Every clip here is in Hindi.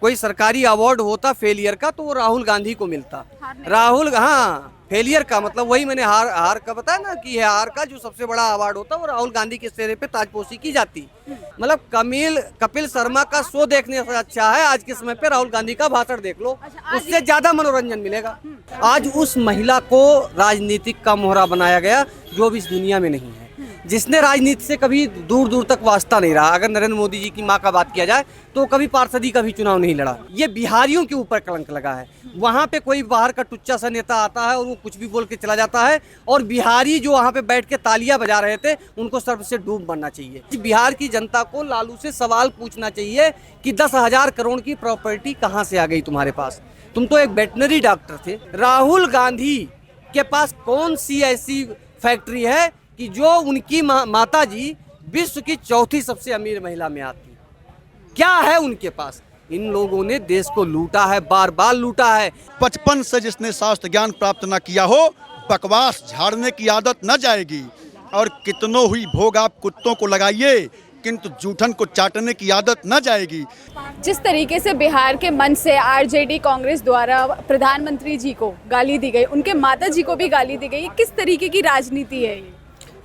कोई सरकारी अवार्ड होता फेलियर का तो वो राहुल गांधी को मिलता। राहुल, हाँ, फेलियर का मतलब वही मैंने हार का बताया ना कि हार का जो सबसे बड़ा अवार्ड होता है वो राहुल गांधी के चेहरे पे ताजपोशी की जाती। मतलब कपिल शर्मा का शो देखने से अच्छा है आज के समय पे राहुल गांधी का भाषण देख लो, उससे ज्यादा मनोरंजन मिलेगा। आज उस महिला को राजनीतिक का मोहरा बनाया गया जो भी इस दुनिया में नहीं है, जिसने राजनीति से कभी दूर दूर तक वास्ता नहीं रहा। अगर नरेंद्र मोदी जी की मां का बात किया जाए तो कभी पार्षदी का भी चुनाव नहीं लड़ा। ये बिहारियों के ऊपर कलंक लगा है। वहां पे कोई बाहर का टुच्चा सा नेता आता है और वो कुछ भी बोल के चला जाता है, और बिहारी जो वहां पे बैठ के तालियां बजा रहे थे उनको सर्व से डूब मरना चाहिए। बिहार की जनता को लालू से सवाल पूछना चाहिए कि 10,000 करोड़ की प्रॉपर्टी कहाँ से आ गई तुम्हारे पास? तुम तो एक वेटनरी डॉक्टर थे। राहुल गांधी के पास कौन सी ऐसी फैक्ट्री है कि जो उनकी माता जी विश्व की चौथी सबसे अमीर महिला में आती? क्या है उनके पास? इन लोगों ने देश को लूटा है, बार बार लूटा है। 55 से जिसने शास्त्र ज्ञान प्राप्त न किया हो, बकवास झाड़ने की आदत न जाएगी। और कितनों हुई भोग आप कुत्तों को लगाइए, किंतु जूठन को चाटने की आदत न जाएगी। जिस तरीके से बिहार के मंच से आरजेडी कांग्रेस द्वारा प्रधानमंत्री जी को गाली दी गई, उनके माता जी को भी गाली दी गई, किस तरीके की राजनीति है ये?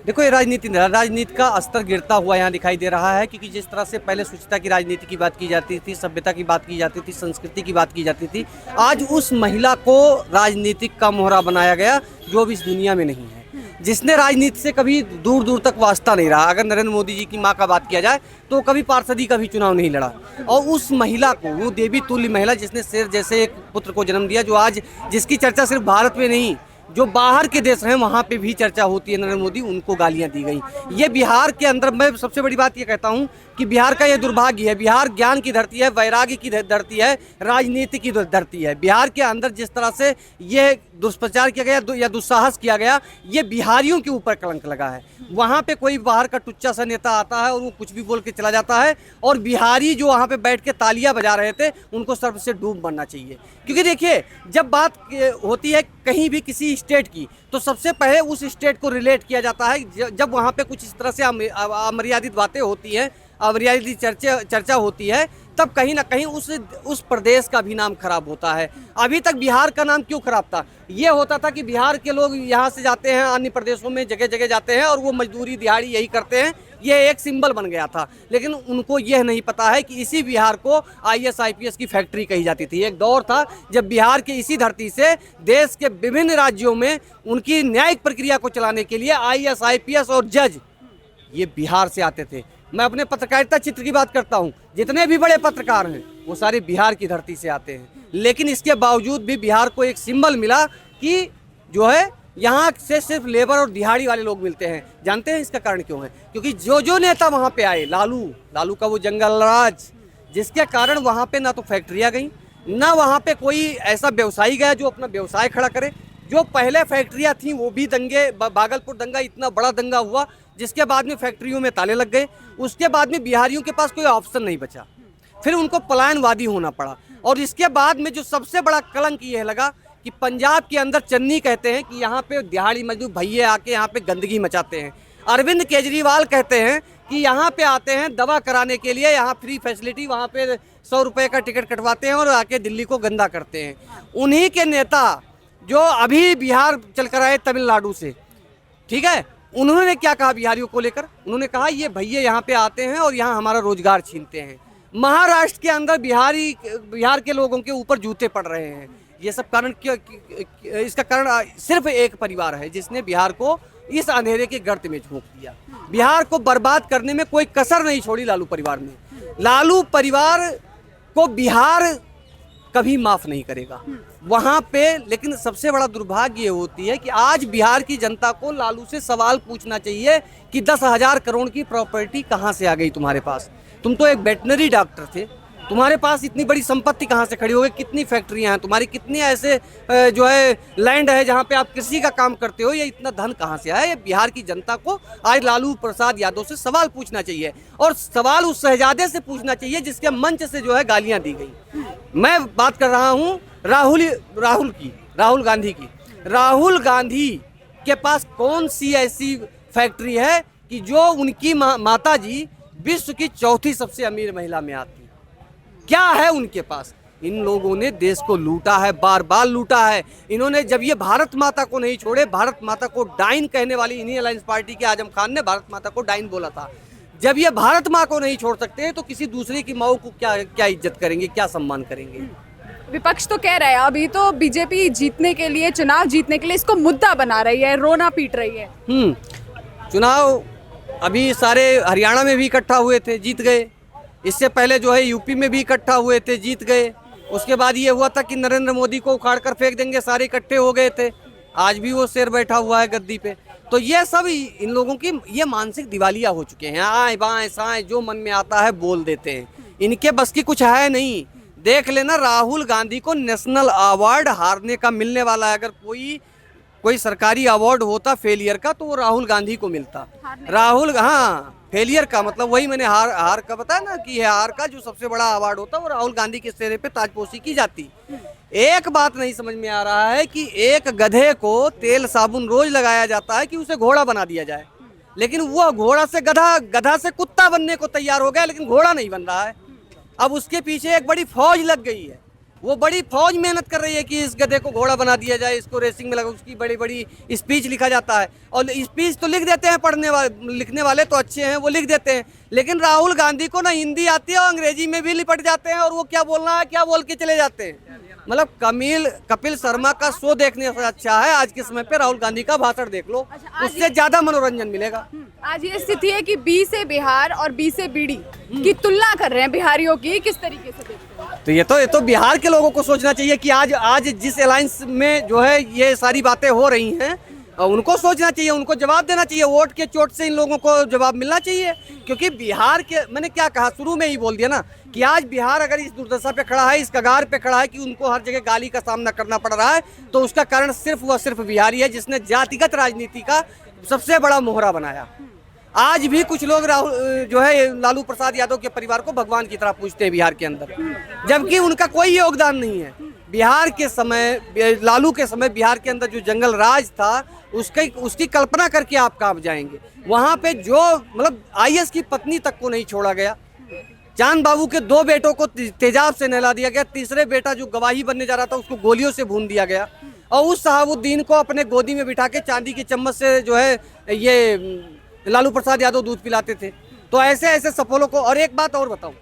देखो, ये राजनीति का स्तर गिरता हुआ यहाँ दिखाई दे रहा है, क्योंकि जिस तरह से पहले शुचिता की राजनीति की बात की जाती थी, सभ्यता की बात की जाती थी, संस्कृति की बात की जाती थी, आज उस महिला को राजनीतिक का मोहरा बनाया गया जो भी इस दुनिया में नहीं है, जिसने राजनीति से कभी दूर दूर तक वास्ता नहीं रहा। अगर नरेंद्र मोदी जी की मां का बात किया जाए तो कभी पार्षदी का भी चुनाव नहीं लड़ा। और उस महिला को, वो देवी तुल्य महिला जिसने शेर जैसे एक पुत्र को जन्म दिया, जो आज जिसकी चर्चा सिर्फ भारत में नहीं, जो बाहर के देश हैं वहाँ पे भी चर्चा होती है नरेंद्र मोदी, उनको गालियाँ दी गई। ये बिहार के अंदर, मैं सबसे बड़ी बात ये कहता हूँ कि बिहार का ये दुर्भाग्य है। बिहार ज्ञान की धरती है, वैराग्य की धरती है, राजनीति की धरती है। बिहार के अंदर जिस तरह से ये दुष्प्रचार किया गया या दुस्साहस किया गया, ये बिहारियों के ऊपर कलंक लगा है। वहाँ पे कोई बाहर का टुच्चा सा नेता आता है और वो कुछ भी बोल के चला जाता है, और बिहारी जो वहाँ पे बैठ के तालियां बजा रहे थे उनको सर्व से डूब मरना चाहिए। क्योंकि देखिए, जब बात होती है कहीं भी किसी स्टेट की, तो सबसे पहले उस स्टेट को रिलेट किया जाता है। जब वहाँ पे कुछ इस तरह से अमर्यादित बातें होती हैं, अमर्यादित चर्चा होती है, तब कहीं ना कहीं उस प्रदेश का भी नाम खराब होता है। अभी तक बिहार का नाम क्यों खराब था? ये होता था कि बिहार के लोग यहाँ से जाते हैं, अन्य प्रदेशों में जगह जगह जाते हैं और वो मजदूरी दिहाड़ी यही करते हैं, ये एक सिंबल बन गया था। लेकिन उनको यह नहीं पता है कि इसी बिहार को IAS IPS की फैक्ट्री कही जाती थी। एक दौर था जब बिहार के इसी धरती से देश के विभिन्न राज्यों में उनकी न्यायिक प्रक्रिया को चलाने के लिए IAS IPS और जज ये बिहार से आते थे। मैं अपने पत्रकारिता चित्र की बात करता हूँ, जितने भी बड़े पत्रकार हैं वो सारे बिहार की धरती से आते हैं। लेकिन इसके बावजूद भी बिहार को एक सिंबल मिला कि जो है यहाँ से सिर्फ लेबर और दिहाड़ी वाले लोग मिलते हैं। जानते हैं इसका कारण क्यों है? क्योंकि जो नेता वहाँ पे आए, लालू का वो जंगल राज, जिसके कारण वहाँ पे ना तो फैक्ट्रियाँ गई, ना वहाँ पे कोई ऐसा व्यवसायी गया जो अपना व्यवसाय खड़ा करे। जो पहले फैक्ट्रियाँ थी वो भी दंगे, भागलपुर दंगा इतना बड़ा दंगा हुआ जिसके बाद में फैक्ट्रियों में ताले लग गए। उसके बाद में बिहारियों के पास कोई ऑप्शन नहीं बचा, फिर उनको पलायनवादी होना पड़ा। और इसके बाद में जो सबसे बड़ा कलंक ये लगा कि पंजाब के अंदर चन्नी कहते हैं कि यहाँ पे दिहाड़ी मजदूर भैया आके यहाँ पे गंदगी मचाते हैं। अरविंद केजरीवाल कहते हैं कि यहाँ पे आते हैं दवा कराने के लिए, यहाँ फ्री फैसिलिटी, वहाँ पे 100 रुपये का टिकट कटवाते हैं और आके दिल्ली को गंदा करते हैं। उन्हीं के नेता जो अभी बिहार चल कर आए तमिलनाडु से, ठीक है, उन्होंने क्या कहा बिहारियों को लेकर? उन्होंने कहा ये भैया यहाँ पे आते हैं और यहाँ हमारा रोजगार छीनते हैं। महाराष्ट्र के अंदर बिहार के लोगों के ऊपर जूते पड़ रहे हैं। ये सब कारण क्यों? इसका कारण सिर्फ एक परिवार है जिसने बिहार को इस अंधेरे के गर्त में झोंक दिया। बिहार को बर्बाद करने में कोई कसर नहीं छोड़ी लालू परिवार ने। लालू परिवार को बिहार कभी माफ नहीं करेगा वहाँ पे। लेकिन सबसे बड़ा दुर्भाग्य ये होती है कि आज बिहार की जनता को लालू से सवाल पूछना चाहिए कि 10,000 करोड़ की प्रॉपर्टी कहाँ से आ गई तुम्हारे पास? तुम तो एक वेटनरी डॉक्टर थे, तुम्हारे पास इतनी बड़ी संपत्ति कहाँ से खड़ी हो गई? कितनी फैक्ट्रियाँ हैं तुम्हारी? कितने ऐसे जो है लैंड है जहाँ पे आप कृषि का काम करते हो? ये इतना धन कहाँ से आया? ये बिहार की जनता को आज लालू प्रसाद यादव से सवाल पूछना चाहिए, और सवाल उस शहजादे से पूछना चाहिए जिसके मंच से जो है गालियाँ दी गई। मैं बात कर रहा हूँ राहुल गांधी की। राहुल गांधी के पास कौन सी ऐसी फैक्ट्री है कि जो उनकी माता जी विश्व की चौथी सबसे अमीर महिला में आती? क्या है उनके पास? इन लोगों ने देश को लूटा है, बार बार लूटा है। इन्होंने जब ये भारत माता को नहीं छोड़े, भारत माता को डाइन कहने वाली इन्हीं अलायंस पार्टी के आजम खान ने भारत माता को डाइन बोला था। जब ये भारत माँ को नहीं छोड़ सकते तो किसी दूसरे की माँ को क्या इज्जत करेंगे, क्या सम्मान करेंगे? विपक्ष तो कह रहा है अभी तो बीजेपी जीतने के लिए, चुनाव जीतने के लिए इसको मुद्दा बना रही है, रोना पीट रही है। चुनाव अभी सारे हरियाणा में भी इकट्ठा हुए थे, जीत गए। इससे पहले जो है यूपी में भी इकट्ठा हुए थे, जीत गए। उसके बाद ये हुआ था कि नरेंद्र मोदी को उखाड़ कर फेंक देंगे, सारे इकट्ठे हो गए थे। आज भी वो शेर बैठा हुआ है गद्दी पे। तो ये सब इन लोगों की ये मानसिक दिवालिया हो चुके हैं। आए बाएं साएं जो मन में आता है बोल देते हैं। इनके बस की कुछ है नहीं। देख लेना, राहुल गांधी को नेशनल अवार्ड हारने का मिलने वाला है। अगर कोई सरकारी अवार्ड होता फेलियर का तो वो राहुल गांधी को मिलता। राहुल, हाँ, फेलियर का मतलब वही मैंने हार का बताया ना कि हार का जो सबसे बड़ा अवार्ड होता है वो राहुल गांधी के चेहरे पे ताजपोशी की जाती। एक बात नहीं समझ में आ रहा है कि एक गधे को तेल साबुन रोज लगाया जाता है कि उसे घोड़ा बना दिया जाए, लेकिन वो घोड़ा से गधा से कुत्ता बनने को तैयार हो गया, लेकिन घोड़ा नहीं बन रहा है। अब उसके पीछे एक बड़ी फौज लग गई है। वो बड़ी फौज मेहनत कर रही है कि इस गधे को घोड़ा बना दिया जाए, इसको रेसिंग में लगा। उसकी बड़ी बड़ी स्पीच लिखा जाता है, और स्पीच तो लिख देते हैं, लिखने वाले तो अच्छे हैं, वो लिख देते हैं। लेकिन राहुल गांधी को ना हिंदी आती है और अंग्रेजी में भी लिपट जाते हैं, और वो क्या बोलना है क्या बोल के चले जाते हैं। मतलब कपिल शर्मा का शो देखने से अच्छा है आज के समय पे राहुल गांधी का भाषण देख लो, उससे ज्यादा मनोरंजन मिलेगा। आज ये स्थिति है कि बी से बिहार और बी से बीडी की तुलना कर रहे हैं बिहारियों की, किस तरीके से देखते हैं? तो ये तो बिहार के लोगों को सोचना चाहिए कि आज जिस अलायंस में जो है ये सारी बातें हो रही हैं, उनको सोचना चाहिए, उनको जवाब देना चाहिए। वोट के चोट से इन लोगों को जवाब मिलना चाहिए, क्योंकि बिहार के, मैंने क्या कहा शुरू में ही बोल दिया ना कि आज बिहार अगर इस दुर्दशा पे खड़ा है, इस कगार पे खड़ा है कि उनको हर जगह गाली का सामना करना पड़ रहा है, तो उसका कारण सिर्फ व सिर्फ बिहारी है, जिसने जातिगत राजनीति का सबसे बड़ा मोहरा बनाया। आज भी कुछ लोग लालू प्रसाद यादव के परिवार को भगवान की तरह पूजते हैं बिहार के अंदर, जबकि उनका कोई योगदान नहीं है। बिहार के समय, लालू के समय बिहार के अंदर जो जंगल राज था उसकी कल्पना करके आप कहाँ जाएंगे। वहाँ पे जो मतलब आईएएस की पत्नी तक को नहीं छोड़ा गया। चांद बाबू के 2 बेटों को तेजाब से नहला दिया गया। तीसरे बेटा जो गवाही बनने जा रहा था उसको गोलियों से भून दिया गया, और उस शहाबुद्दीन को अपने गोदी में बिठा के चांदी की चम्मच से जो है ये लालू प्रसाद यादव दूध पिलाते थे। तो ऐसे ऐसे सफलों को। और एक बात और बताऊं,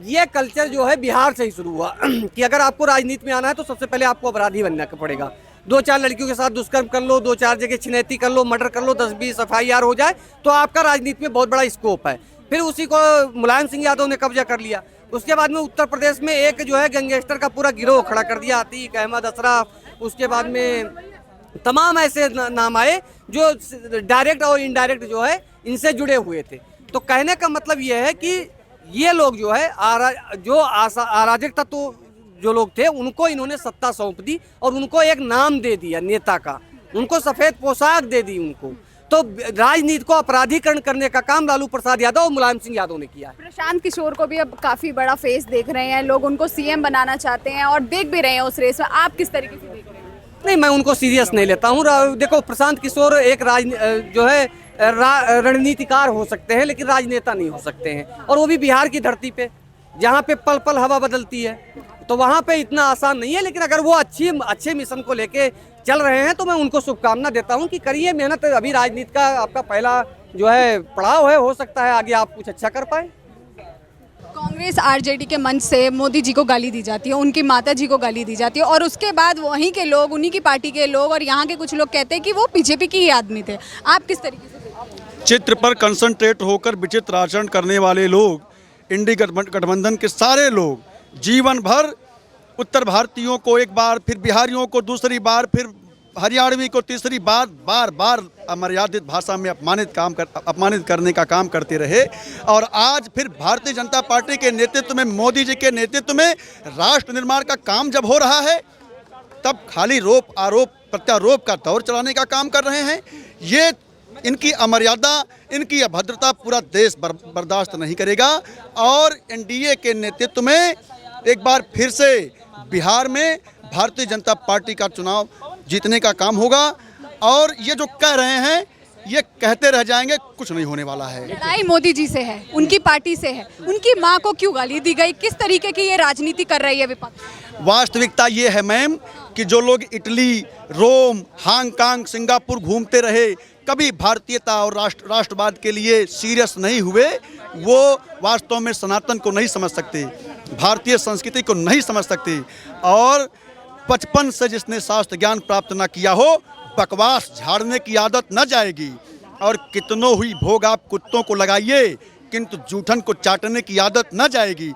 ये कल्चर जो है बिहार से ही शुरू हुआ कि अगर आपको राजनीति में आना है तो सबसे पहले आपको अपराधी बनना पड़ेगा। 2-4 लड़कियों के साथ दुष्कर्म कर लो, 2-4 जगह छिनैती कर लो, मर्डर कर लो, 10-20 FIR हो जाए तो आपका राजनीति में बहुत बड़ा स्कोप है। फिर उसी को मुलायम सिंह यादव ने कब्जा कर लिया। उसके बाद में उत्तर प्रदेश में एक जो है गैंगस्टर का पूरा गिरोह खड़ा कर दिया, अतीक अहमद, अशरफ। उसके बाद में तमाम ऐसे नाम आए जो डायरेक्ट और इनडायरेक्ट जो है इनसे जुड़े हुए थे। तो कहने का मतलब ये है कि ये लोग जो है अराजक तत्व जो लोग थे उनको इन्होंने सत्ता सौंप दी, और उनको एक नाम दे दिया नेता का, उनको सफेद पोशाक दे दी उनको। तो राजनीति को अपराधीकरण करने का काम लालू प्रसाद यादव और मुलायम सिंह यादव ने किया है। प्रशांत किशोर को भी अब काफी बड़ा फेस देख रहे हैं लोग, उनको सीएम बनाना चाहते हैं और देख भी रहे हैं उस रेस में। आप किस तरीके से देख रहे हैं? नहीं, मैं उनको सीरियस नहीं लेता हूँ। देखो, प्रशांत किशोर एक जो है रणनीतिकार हो सकते हैं, लेकिन राजनेता नहीं हो सकते हैं, और वो भी बिहार की धरती पे जहाँ पे पल पल हवा बदलती है, तो वहाँ पे इतना आसान नहीं है। लेकिन अगर वो अच्छे मिशन को लेके चल रहे हैं तो मैं उनको शुभकामना देता हूँ कि करिए मेहनत। अभी राजनीति का आपका पहला जो है पड़ाव है, हो सकता है आगे आप कुछ अच्छा कर पाए। कांग्रेस आरजेडी के मंच से मोदी जी को गाली दी जाती है, उनकी माता जी को गाली दी जाती है, और उसके बाद वहीं के लोग, उन्हीं की पार्टी के लोग और यहाँ के कुछ लोग कहते हैं कि वो बीजेपी की ही आदमी थे। आप किस तरीके से देखते हैं? चित्र पर कंसंट्रेट होकर विचित्र आचरण करने वाले लोग, इंडी गठबंधन के सारे लोग जीवन भर उत्तर भारतीयों को एक बार, फिर बिहारियों को दूसरी बार, फिर हरियाणवी को तीसरी बार, बार बार अमर्यादित भाषा में अपमानित करने का काम करते रहे। और आज फिर भारतीय जनता पार्टी के नेतृत्व में, मोदी जी के नेतृत्व में राष्ट्र निर्माण का काम जब हो रहा है, तब खाली आरोप प्रत्यारोप का दौर चलाने का काम कर रहे हैं। ये इनकी अमर्यादा, इनकी अभद्रता पूरा देश बर्दाश्त नहीं करेगा। और एनडीए के नेतृत्व में एक बार फिर से बिहार में भारतीय जनता पार्टी का चुनाव जीतने का काम होगा। और ये जो कह रहे हैं, ये कहते रह जाएंगे, कुछ नहीं होने वाला है। लड़ाई मोदी जी से है, उनकी पार्टी से है। उनकी माँ को क्यों गाली दी गई? किस तरीके की ये राजनीति कर रही है विपक्ष? वास्तविकता ये है मैम कि जो लोग इटली, रोम, हांगकांग, सिंगापुर घूमते रहे, कभी भारतीयता और राष्ट्रवाद के लिए सीरियस नहीं हुए, वो वास्तव में सनातन को नहीं समझ सकते, भारतीय संस्कृति को नहीं समझ सकते। और बचपन से जिसने शास्त्र ज्ञान प्राप्त न किया हो, बकवास झाड़ने की आदत न जाएगी। और कितनों हुई भोग आप कुत्तों को लगाइए, किंतु जूठन को चाटने की आदत न जाएगी।